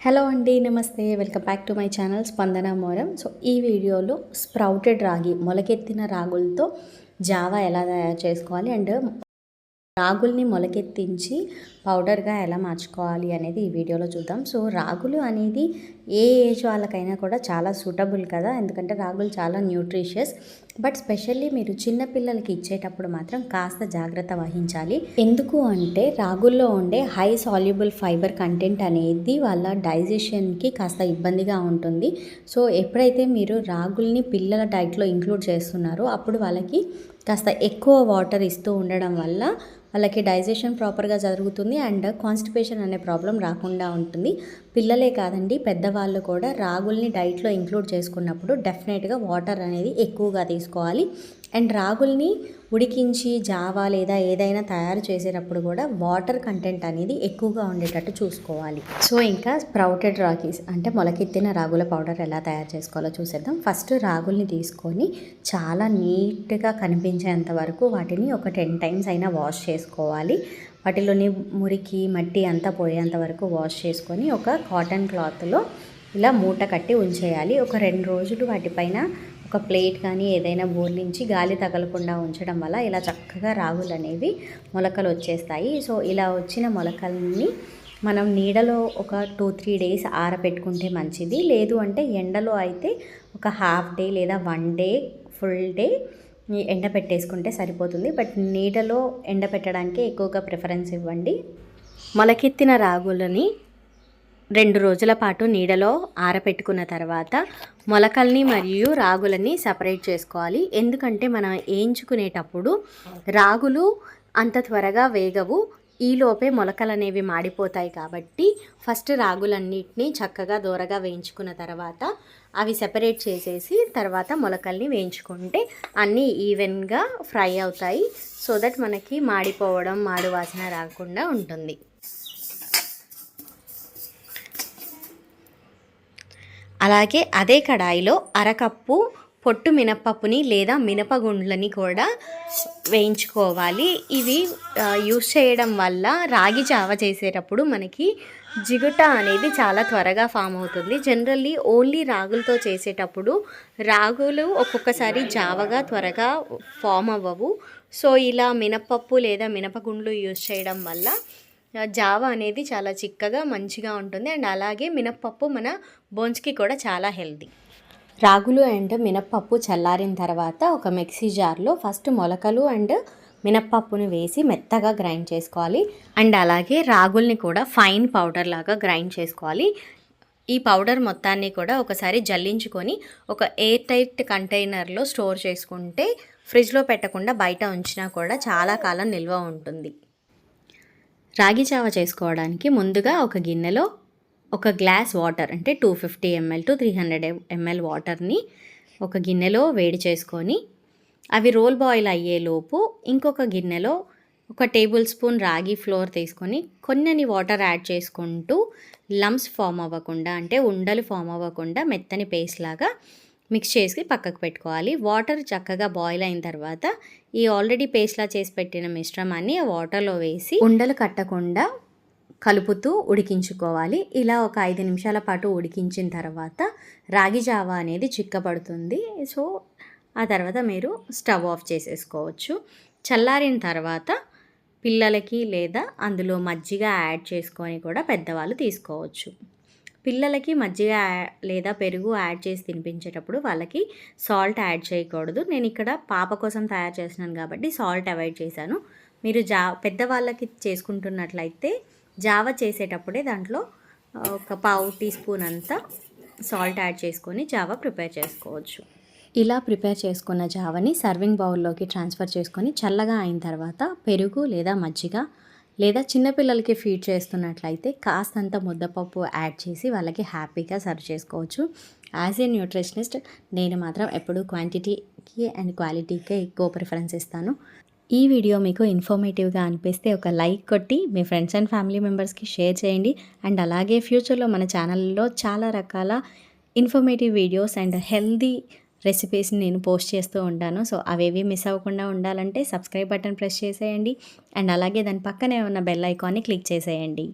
Hello అండి, నమస్తే. Welcome back to my channel స్పందన మోరం. సో ఈ వీడియోలో స్ప్రౌటెడ్ రాగి, మొలకెత్తిన రాగులతో జావా ఎలా తయారు చేసుకోవాలి అండ్ రాగుల్ని మొలకెత్తించి పౌడర్గా ఎలా మార్చుకోవాలి అనేది ఈ వీడియోలో చూద్దాం. సో రాగులు అనేది ఏ ఏజ్ వాళ్ళకైనా కూడా చాలా సూటబుల్ కదా, ఎందుకంటే రాగులు చాలా న్యూట్రిషియస్. బట్ స్పెషల్లీ మీరు చిన్నపిల్లలకి ఇచ్చేటప్పుడు మాత్రం కాస్త జాగ్రత్త వహించాలి. ఎందుకు అంటే రాగుల్లో ఉండే హై సాల్యుబుల్ ఫైబర్ కంటెంట్ అనేది వాళ్ళ డైజెషన్కి కాస్త ఇబ్బందిగా ఉంటుంది. సో ఎప్పుడైతే మీరు రాగుల్ని పిల్లల డైట్లో ఇంక్లూడ్ చేస్తున్నారో అప్పుడు వాళ్ళకి కాస్త ఎక్కువ వాటర్ ఇస్తూ ఉండడం వల్ల వాళ్ళకి డైజెషన్ ప్రాపర్గా జరుగుతుంది అండ్ కాన్స్టిపేషన్ అనే ప్రాబ్లం రాకుండా ఉంటుంది. పిల్లలే కాదండి, పెద్దవాళ్ళు కూడా రాగుల్ని డైట్లో ఇంక్లూడ్ చేసుకున్నప్పుడు డెఫినెట్గా వాటర్ అనేది ఎక్కువగా తీసుకోవాలి. అండ్ రాగుల్ని ఉడికించి జావా లేదా ఏదైనా తయారు చేసేటప్పుడు కూడా వాటర్ కంటెంట్ అనేది ఎక్కువగా ఉండేటట్టు చూసుకోవాలి. సో ఇంకా స్ప్రౌటెడ్ రాగీస్ అంటే మొలకెత్తిన రాగుల పౌడర్ ఎలా తయారు చేసుకోవాలో చూసేద్దాం. ఫస్ట్ రాగుల్ని తీసుకొని చాలా నీట్గా కనిపించేంత వరకు వాటిని ఒక 10 టైమ్స్ అయినా వాష్ చేసుకోవాలి. వాటిలోని మురికి మట్టి అంతా పోయేంత వరకు వాష్ చేసుకొని ఒక కాటన్ క్లాత్లో ఇలా మూట కట్టి ఉంచేయాలి. ఒక 2 రోజులు వాటిపైన ఒక ప్లేట్ కానీ ఏదైనా బోర్లించి గాలి తగలకుండా ఉంచడం వల్ల ఇలా చక్కగా రాగులు అనేవి మొలకలు వచ్చేస్తాయి. సో ఇలా వచ్చిన మొలకల్ని మనం నీడలో ఒక 2-3 డేస్ ఆరబెట్టుకుంటే మంచిది. లేదు అంటే ఎండలో అయితే ఒక హాఫ్ డే లేదా 1 డే ఫుల్ డే ఎండపెట్టేసుకుంటే సరిపోతుంది. బట్ నీడలో ఎండపెట్టడానికి ఎక్కువగా ప్రిఫరెన్స్ ఇవ్వండి. మొలకెత్తిన రాగులని 2 రోజుల పాటు నీడలో ఆరబెట్టుకున్న తర్వాత మొలకల్ని మరియు రాగులని సపరేట్ చేసుకోవాలి. ఎందుకంటే మనం వేయించుకునేటప్పుడు రాగులు అంత త్వరగా వేగవు, ఈలోపే మొలకలు అనేవి మాడిపోతాయి. కాబట్టి ఫస్ట్ రాగులన్నిటినీ చక్కగా దూరగా వేయించుకున్న తర్వాత అవి సెపరేట్ చేసేసి తర్వాత మొలకల్ని వేయించుకుంటే అన్నీ ఈవెన్గా ఫ్రై అవుతాయి. సో దట్ మనకి మాడిపోవడం మాడు వాసన రాకుండా ఉంటుంది. అలాగే అదే కడాయిలో అరకప్పు పొట్టు మినప్పప్పుని లేదా మినపగుండ్లని కూడా వేయించుకోవాలి. ఇవి యూస్ చేయడం వల్ల రాగి జావ చేసేటప్పుడు మనకి జిగుట అనేది చాలా త్వరగా ఫామ్ అవుతుంది. జనరల్లీ ఓన్లీ రాగులతో చేసేటప్పుడు రాగులు ఒక్కొక్కసారి జావగా త్వరగా ఫామ్ అవ్వవు. సో ఇలా మినప్పప్పు లేదా మినపగుండ్లు యూస్ చేయడం వల్ల జావా అనేది చాలా చిక్కగా మంచిగా ఉంటుంది. అండ్ అలాగే మినప్పప్పు మన బోన్స్కి కూడా చాలా హెల్తీ. రాగులు అండ్ మినప్పప్పు చల్లారిన తర్వాత ఒక మిక్సీ జార్లో ఫస్ట్ మొలకలు అండ్ మినప్పప్పుని వేసి మెత్తగా గ్రైండ్ చేసుకోవాలి. అండ్ అలాగే రాగుల్ని కూడా ఫైన్ పౌడర్ లాగా గ్రైండ్ చేసుకోవాలి. ఈ పౌడర్ మొత్తాన్ని కూడా ఒకసారి జల్లించుకొని ఒక ఎయిర్ టైట్ కంటైనర్లో స్టోర్ చేసుకుంటే ఫ్రిడ్జ్లో పెట్టకుండా బయట ఉంచినా కూడా చాలా కాలం నిల్వ ఉంటుంది. రాగి జావ చేసుకోవడానికి ముందుగా ఒక గిన్నెలో ఒక గ్లాస్ వాటర్ అంటే 250 ml to 300 ml వాటర్ని ఒక గిన్నెలో వేడి చేసుకొని అవి రోల్ బాయిల్ అయ్యేలోపు ఇంకొక గిన్నెలో ఒక టేబుల్ స్పూన్ రాగి ఫ్లోర్ తీసుకొని కొన్ని వాటర్ యాడ్ చేసుకుంటూ లమ్స్ ఫామ్ అవ్వకుండా అంటే ఉండలు ఫామ్ అవ్వకుండా మెత్తని పేస్ట్ లాగా మిక్స్ చేసి పక్కకు పెట్టుకోవాలి. వాటర్ చక్కగా బాయిల్ అయిన తర్వాత ఈ ఆల్రెడీ పేస్ట్లా చేసి పెట్టిన మిశ్రమాన్ని ఆ వాటర్లో వేసి ఉండలు కట్టకుండా కలుపుతూ ఉడికించుకోవాలి. ఇలా ఒక 5 నిమిషాల పాటు ఉడికించిన తర్వాత రాగి జావా అనేది చిక్కబడుతుంది. సో ఆ తర్వాత మీరు స్టవ్ ఆఫ్ చేసేసుకోవచ్చు. చల్లారిన తర్వాత పిల్లలకి లేదా అందులో మజ్జిగ యాడ్ చేసుకొని కూడా పెద్దవాళ్ళు తీసుకోవచ్చు. పిల్లలకి మజ్జిగ లేదా పెరుగు యాడ్ చేసి తినిపించేటప్పుడు వాళ్ళకి సాల్ట్ యాడ్ చేయకూడదు. నేను ఇక్కడ పాప కోసం తయారు చేస్తున్నాను కాబట్టి సాల్ట్ అవాయిడ్ చేశాను. మీరు పెద్దవాళ్ళకి చేసుకుంటున్నట్లయితే జావ చేసేటప్పుడే దాంట్లో ఒక 1/2 టీ స్పూన్ అంతా సాల్ట్ యాడ్ చేసుకొని జావా ప్రిపేర్ చేసుకోవచ్చు. ఇలా ప్రిపేర్ చేసుకున్న జావని సర్వింగ్ బౌల్లోకి ట్రాన్స్ఫర్ చేసుకొని చల్లగా అయిన తర్వాత పెరుగు లేదా మజ్జిగ లేదా చిన్నపిల్లలకి ఫీడ్ చేస్తున్నట్లయితే కాస్తంత ముద్దపప్పు యాడ్ చేసి వాళ్ళకి హ్యాపీగా సర్వ్ చేసుకోవచ్చు. యాజ్ ఏ న్యూట్రిషనిస్ట్ నేను మాత్రం ఎప్పుడూ క్వాంటిటీకి అండ్ క్వాలిటీకే ఎక్కువ ప్రిఫరెన్స్ ఇస్తాను. ఈ వీడియో మీకు ఇన్ఫర్మేటివ్గా అనిపిస్తే ఒక లైక్ కొట్టి మీ ఫ్రెండ్స్ అండ్ ఫ్యామిలీ మెంబర్స్కి షేర్ చేయండి. అండ్ అలాగే ఫ్యూచర్లో మన ఛానల్లో చాలా రకాల ఇన్ఫర్మేటివ్ వీడియోస్ అండ్ హెల్దీ రెసిపీస్ని నేను పోస్ట్ చేస్తూ ఉంటాను. సో అవేవి మిస్ అవ్వకుండా ఉండాలంటే సబ్స్క్రైబ్ బటన్ ప్రెస్ చేసేయండి. అండ్ అలాగే దాని పక్కనే ఉన్న బెల్ ఐకాన్ని క్లిక్ చేసేయండి.